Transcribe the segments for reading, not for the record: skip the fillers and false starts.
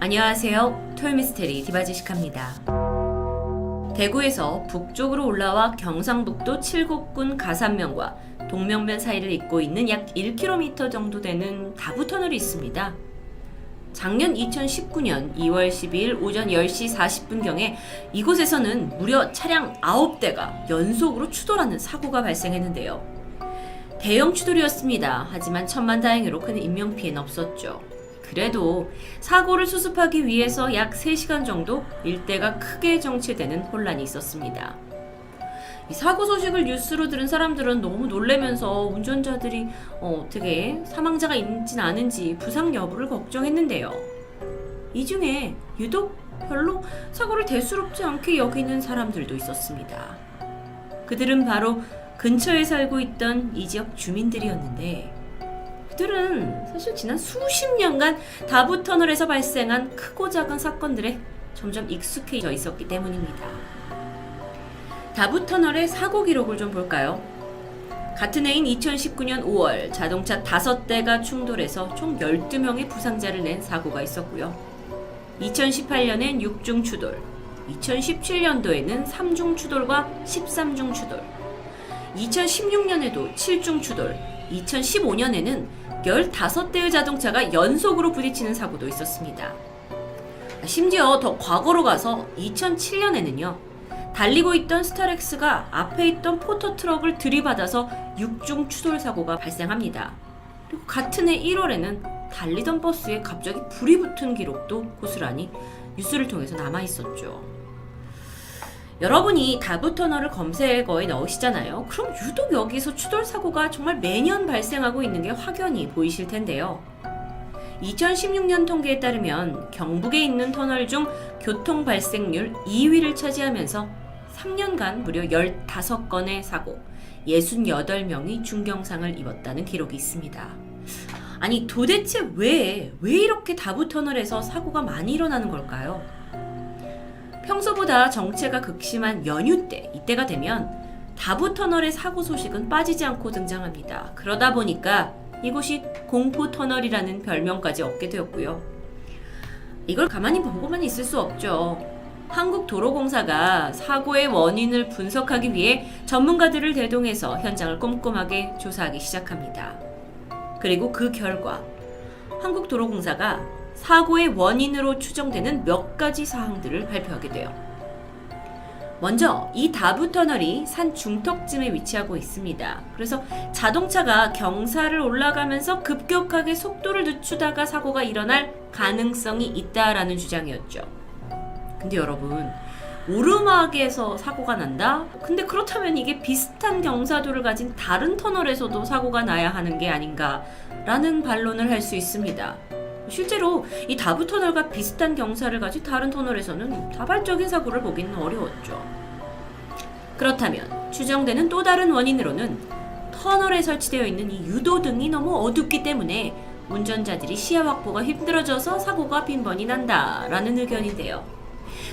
안녕하세요. 토요미스테리 디바제시카입니다. 대구에서 북쪽으로 올라와 경상북도 칠곡군 가산면과 동명변 사이를 잇고 있는 약 1km 정도 되는 다부터널이 있습니다. 작년 2019년 2월 12일 오전 10시 40분경에 이곳에서는 무려 차량 9대가 연속으로 추돌하는 사고가 발생했는데요. 대형 추돌이었습니다. 하지만 천만다행으로 큰 인명피해는 없었죠. 그래도 사고를 수습하기 위해서 약 3시간 정도 일대가 크게 정체되는 혼란이 있었습니다. 이 사고 소식을 뉴스로 들은 사람들은 너무 놀라면서 운전자들이 어떻게 사망자가 있진 않은지 부상 여부를 걱정했는데요. 이 중에 유독 별로 사고를 대수롭지 않게 여기는 사람들도 있었습니다. 그들은 바로 근처에 살고 있던 이 지역 주민들이었는데, 그들은 사실 지난 수십 년간 다부터널에서 발생한 크고 작은 사건들에 점점 익숙해져 있었기 때문입니다. 다부터널의 사고 기록을 좀 볼까요? 같은 해인 2019년 5월 자동차 5대가 충돌해서 총 12명의 부상자를 낸 사고가 있었고요. 2018년엔 6중 추돌, 2017년도에는 3중 추돌과 13중 추돌, 2016년에도 7중 추돌, 2015년에는 15대의 자동차가 연속으로 부딪히는 사고도 있었습니다. 심지어 더 과거로 가서 2007년에는요, 달리고 있던 스타렉스가 앞에 있던 포터트럭을 들이받아서 6중 추돌 사고가 발생합니다. 그리고 같은 해 1월에는 달리던 버스에 갑자기 불이 붙은 기록도 고스란히 뉴스를 통해서 남아있었죠. 여러분이 다부터널을 검색어에 넣으시잖아요. 그럼 유독 여기서 추돌 사고가 정말 매년 발생하고 있는 게 확연히 보이실 텐데요. 2016년 통계에 따르면 경북에 있는 터널 중 교통 발생률 2위를 차지하면서 3년간 무려 15건의 사고, 68명이 중경상을 입었다는 기록이 있습니다. 아니 도대체 왜 이렇게 다부터널에서 사고가 많이 일어나는 걸까요? 평소보다 정체가 극심한 연휴 때, 이때가 되면 다부터널의 사고 소식은 빠지지 않고 등장합니다. 그러다 보니까 이곳이 공포터널이라는 별명까지 얻게 되었고요. 이걸 가만히 보고만 있을 수 없죠. 한국도로공사가 사고의 원인을 분석하기 위해 전문가들을 대동해서 현장을 꼼꼼하게 조사하기 시작합니다. 그리고 그 결과 한국도로공사가 사고의 원인으로 추정되는 몇 가지 사항들을 발표하게 돼요. 먼저 이 다부터널이 산 중턱쯤에 위치하고 있습니다. 그래서 자동차가 경사를 올라가면서 급격하게 속도를 늦추다가 사고가 일어날 가능성이 있다라는 주장이었죠. 근데 여러분, 오르막에서 사고가 난다? 근데 그렇다면 이게 비슷한 경사도를 가진 다른 터널에서도 사고가 나야 하는 게 아닌가라는 반론을 할 수 있습니다. 실제로 이 다부터널과 비슷한 경사를 가진 다른 터널에서는 다발적인 사고를 보기는 어려웠죠. 그렇다면 추정되는 또 다른 원인으로는 터널에 설치되어 있는 이 유도등이 너무 어둡기 때문에 운전자들이 시야 확보가 힘들어져서 사고가 빈번히 난다라는 의견인데요.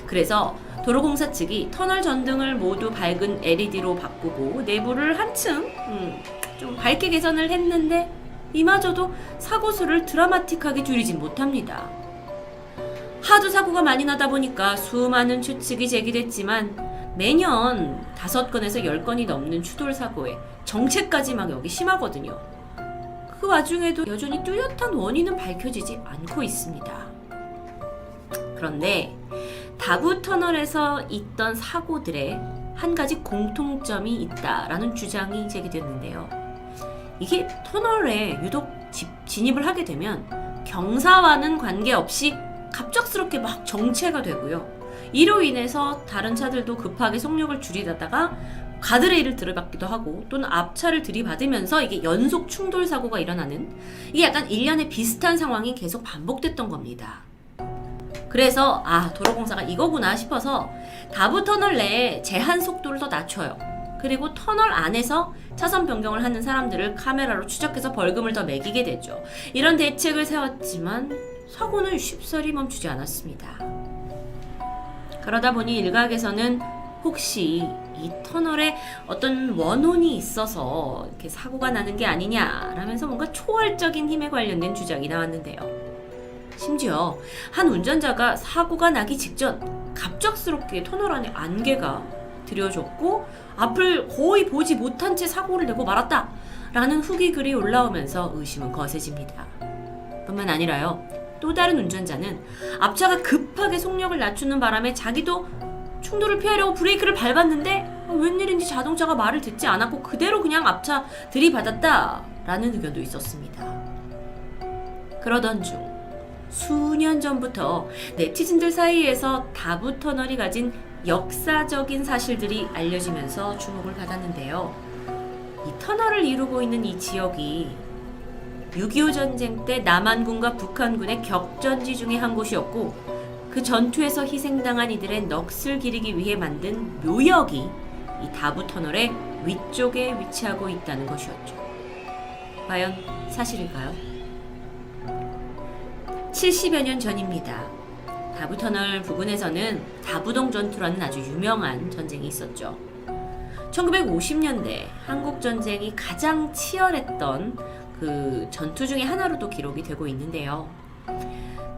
그래서 도로공사 측이 터널 전등을 모두 밝은 LED로 바꾸고 내부를 한층 좀 밝게 개선을 했는데 이마저도 사고 수를 드라마틱하게 줄이진 못합니다. 하도 사고가 많이 나다 보니까 수많은 추측이 제기됐지만 매년 5건에서 10건이 넘는 추돌 사고에 정체까지 막 여기 심하거든요. 그 와중에도 여전히 뚜렷한 원인은 밝혀지지 않고 있습니다. 그런데 다부터널에서 있던 사고들에 한 가지 공통점이 있다라는 주장이 제기됐는데요. 이게 터널에 유독 진입을 하게 되면 경사와는 관계없이 갑작스럽게 막 정체가 되고요. 이로 인해서 다른 차들도 급하게 속력을 줄이다가 가드레일을 들이받기도 하고 또는 앞차를 들이받으면서 이게 연속 충돌 사고가 일어나는, 이게 약간 1년에 비슷한 상황이 계속 반복됐던 겁니다. 그래서 도로공사가 이거구나 싶어서 다부터널 내에 제한 속도를 더 낮춰요. 그리고 터널 안에서 차선 변경을 하는 사람들을 카메라로 추적해서 벌금을 더 매기게 되죠. 이런 대책을 세웠지만 사고는 쉽사리 멈추지 않았습니다. 그러다 보니 일각에서는 혹시 이 터널에 어떤 원혼이 있어서 이렇게 사고가 나는 게 아니냐라면서 뭔가 초월적인 힘에 관련된 주장이 나왔는데요. 심지어 한 운전자가 사고가 나기 직전 갑작스럽게 터널 안에 안개가 들여졌고 앞을 거의 보지 못한 채 사고를 내고 말았다 라는 후기 글이 올라오면서 의심은 거세집니다. 뿐만 아니라요, 또 다른 운전자는 앞차가 급하게 속력을 낮추는 바람에 자기도 충돌을 피하려고 브레이크를 밟았는데 웬일인지 자동차가 말을 듣지 않았고 그대로 그냥 앞차 들이받았다 라는 의견도 있었습니다. 그러던 중 수년 전부터 네티즌들 사이에서 다부터널이 가진 역사적인 사실들이 알려지면서 주목을 받았는데요. 이 터널을 이루고 있는 이 지역이 6.25 전쟁 때 남한군과 북한군의 격전지 중에 한 곳이었고 그 전투에서 희생당한 이들의 넋을 기리기 위해 만든 묘역이 이 다부터널의 위쪽에 위치하고 있다는 것이었죠. 과연 사실일까요? 70여 년 전입니다. 다부터널 부근에서는 다부동 전투라는 아주 유명한 전쟁이 있었죠. 1950년대 한국 전쟁이 가장 치열했던 그 전투 중에 하나로도 기록이 되고 있는데요.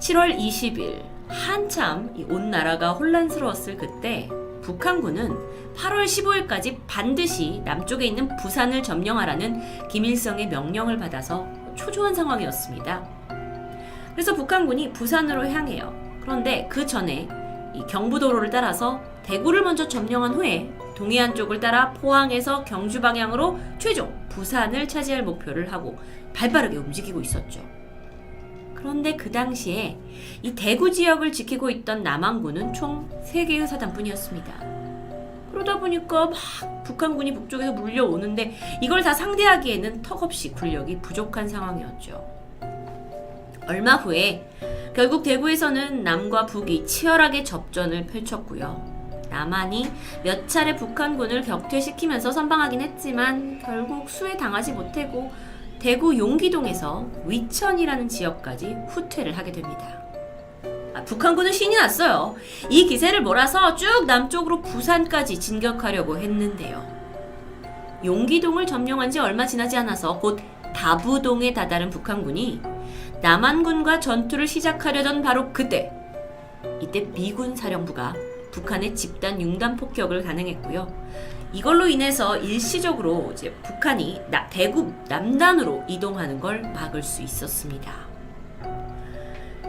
7월 20일 한참 온 나라가 혼란스러웠을 그때 북한군은 8월 15일까지 반드시 남쪽에 있는 부산을 점령하라는 김일성의 명령을 받아서 초조한 상황이었습니다. 그래서 북한군이 부산으로 향해요. 그런데 그 전에 이 경부도로를 따라서 대구를 먼저 점령한 후에 동해안 쪽을 따라 포항에서 경주 방향으로 최종 부산을 차지할 목표를 하고 발빠르게 움직이고 있었죠. 그런데 그 당시에 이 대구 지역을 지키고 있던 남한군은 총 3개의 사단뿐이었습니다. 그러다 보니까 막 북한군이 북쪽에서 물려오는데 이걸 다 상대하기에는 턱없이 군력이 부족한 상황이었죠. 얼마 후에 결국 대구에서는 남과 북이 치열하게 접전을 펼쳤고요. 남한이 몇 차례 북한군을 격퇴시키면서 선방하긴 했지만 결국 수혜당하지 못하고 대구 용기동에서 위천이라는 지역까지 후퇴를 하게 됩니다. 북한군은 신이 났어요. 이 기세를 몰아서 쭉 남쪽으로 부산까지 진격하려고 했는데요. 용기동을 점령한 지 얼마 지나지 않아서 곧 다부동에 다다른 북한군이 남한군과 전투를 시작하려던 바로 그때, 이때 미군 사령부가 북한의 집단 융단 폭격을 간행했고요. 이걸로 인해서 일시적으로 이제 북한이 대구 남단으로 이동하는 걸 막을 수 있었습니다.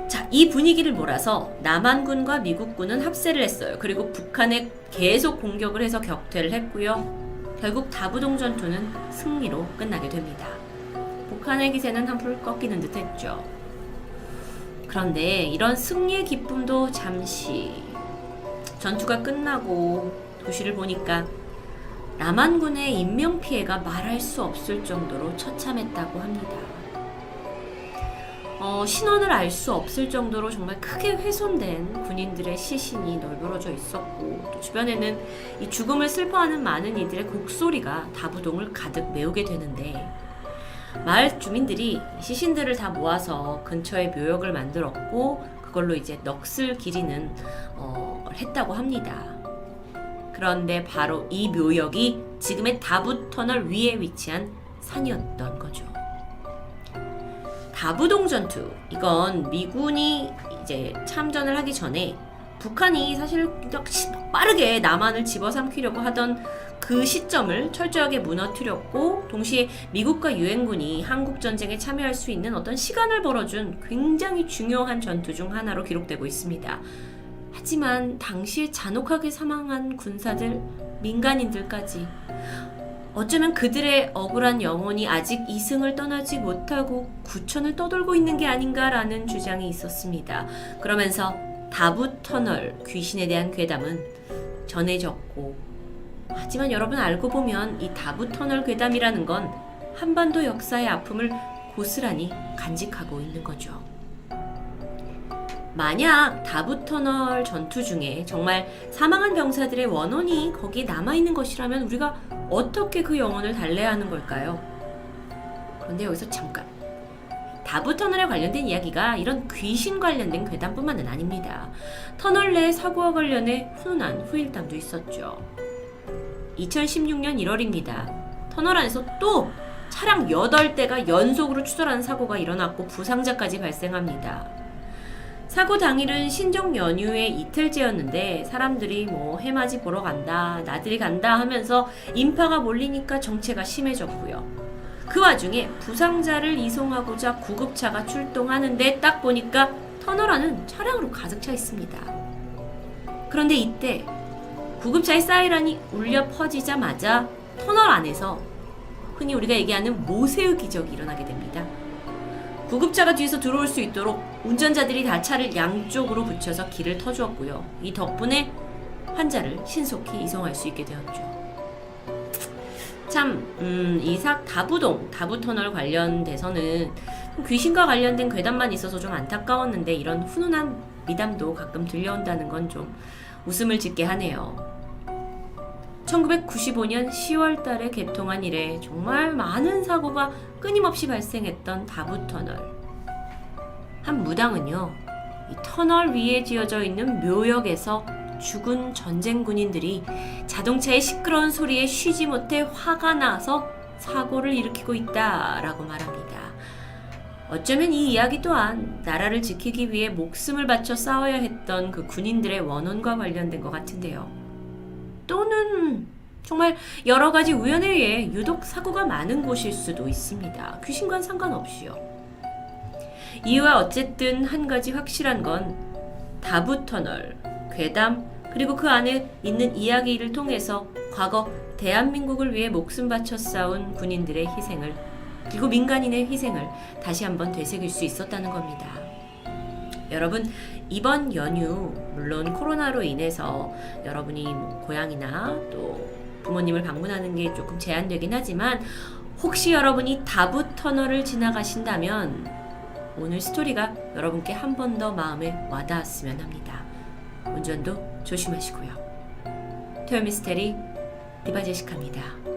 자, 이 분위기를 몰아서 남한군과 미국군은 합세를 했어요. 그리고 북한에 계속 공격을 해서 격퇴를 했고요. 결국 다부동 전투는 승리로 끝나게 됩니다. 북한의 기세는 한풀 꺾이는 듯 했죠. 그런데 이런 승리의 기쁨도 잠시, 전투가 끝나고 도시를 보니까 남한군의 인명피해가 말할 수 없을 정도로 처참했다고 합니다. 신원을 알 수 없을 정도로 정말 크게 훼손된 군인들의 시신이 널브러져 있었고, 또 주변에는 이 죽음을 슬퍼하는 많은 이들의 곡소리가 다부동을 가득 메우게 되는데, 마을 주민들이 시신들을 다 모아서 근처에 묘역을 만들었고 그걸로 이제 넋을 기리는 했다고 합니다. 그런데 바로 이 묘역이 지금의 다부터널 위에 위치한 산이었던 거죠. 다부동 전투, 이건 미군이 이제 참전을 하기 전에 북한이 사실 빠르게 남한을 집어삼키려고 하던 그 시점을 철저하게 무너뜨렸고, 동시에 미국과 유엔군이 한국전쟁에 참여할 수 있는 어떤 시간을 벌어준 굉장히 중요한 전투 중 하나로 기록되고 있습니다. 하지만 당시에 잔혹하게 사망한 군사들, 민간인들까지 어쩌면 그들의 억울한 영혼이 아직 이승을 떠나지 못하고 구천을 떠돌고 있는 게 아닌가라는 주장이 있었습니다. 그러면서 다부터널 귀신에 대한 괴담은 전해졌고, 하지만 여러분 알고 보면 이 다부터널 괴담이라는 건 한반도 역사의 아픔을 고스란히 간직하고 있는 거죠. 만약 다부터널 전투 중에 정말 사망한 병사들의 원혼이 거기에 남아있는 것이라면 우리가 어떻게 그 영혼을 달래야 하는 걸까요? 그런데 여기서 잠깐, 다부터널에 관련된 이야기가 이런 귀신 관련된 괴담뿐만은 아닙니다. 터널 내 사고와 관련해 훈훈한 후일담도 있었죠. 2016년 1월입니다. 터널 안에서 또 차량 8대가 연속으로 추돌하는 사고가 일어났고 부상자까지 발생합니다. 사고 당일은 신종 연휴의 이틀째였는데 사람들이 뭐 해맞이 보러 간다, 나들이 간다 하면서 인파가 몰리니까 정체가 심해졌고요. 그 와중에 부상자를 이송하고자 구급차가 출동하는데 딱 보니까 터널 안은 차량으로 가득 차 있습니다. 그런데 이때 구급차의 사이렌이 울려 퍼지자마자 터널 안에서 흔히 우리가 얘기하는 모세의 기적이 일어나게 됩니다. 구급차가 뒤에서 들어올 수 있도록 운전자들이 다 차를 양쪽으로 붙여서 길을 터주었고요. 이 덕분에 환자를 신속히 이송할 수 있게 되었죠. 참, 이삭 다부터널 관련돼서는 귀신과 관련된 괴담만 있어서 좀 안타까웠는데 이런 훈훈한 미담도 가끔 들려온다는 건 좀 웃음을 짓게 하네요. 1995년 10월 달에 개통한 이래 정말 많은 사고가 끊임없이 발생했던 다부터널. 한 무당은요, 이 터널 위에 지어져 있는 묘역에서 죽은 전쟁 군인들이 자동차의 시끄러운 소리에 쉬지 못해 화가 나서 사고를 일으키고 있다라고 말합니다. 어쩌면 이 이야기 또한 나라를 지키기 위해 목숨을 바쳐 싸워야 했던 그 군인들의 원혼과 관련된 것 같은데요. 또는 정말 여러 가지 우연에 의해 유독 사고가 많은 곳일 수도 있습니다. 귀신과는 상관없이요. 이유와 어쨌든 한 가지 확실한 건 다부터널, 괴담, 그리고 그 안에 있는 이야기를 통해서 과거 대한민국을 위해 목숨 바쳐 싸운 군인들의 희생을, 그리고 민간인의 희생을 다시 한번 되새길 수 있었다는 겁니다. 여러분, 이번 연휴 물론 코로나로 인해서 여러분이 고향이나 또 부모님을 방문하는 게 조금 제한되긴 하지만 혹시 여러분이 다부터널을 지나가신다면 오늘 스토리가 여러분께 한 번 더 마음에 와닿았으면 합니다. 운전도 조심하시고요. 토요미스테리 디바제시카입니다.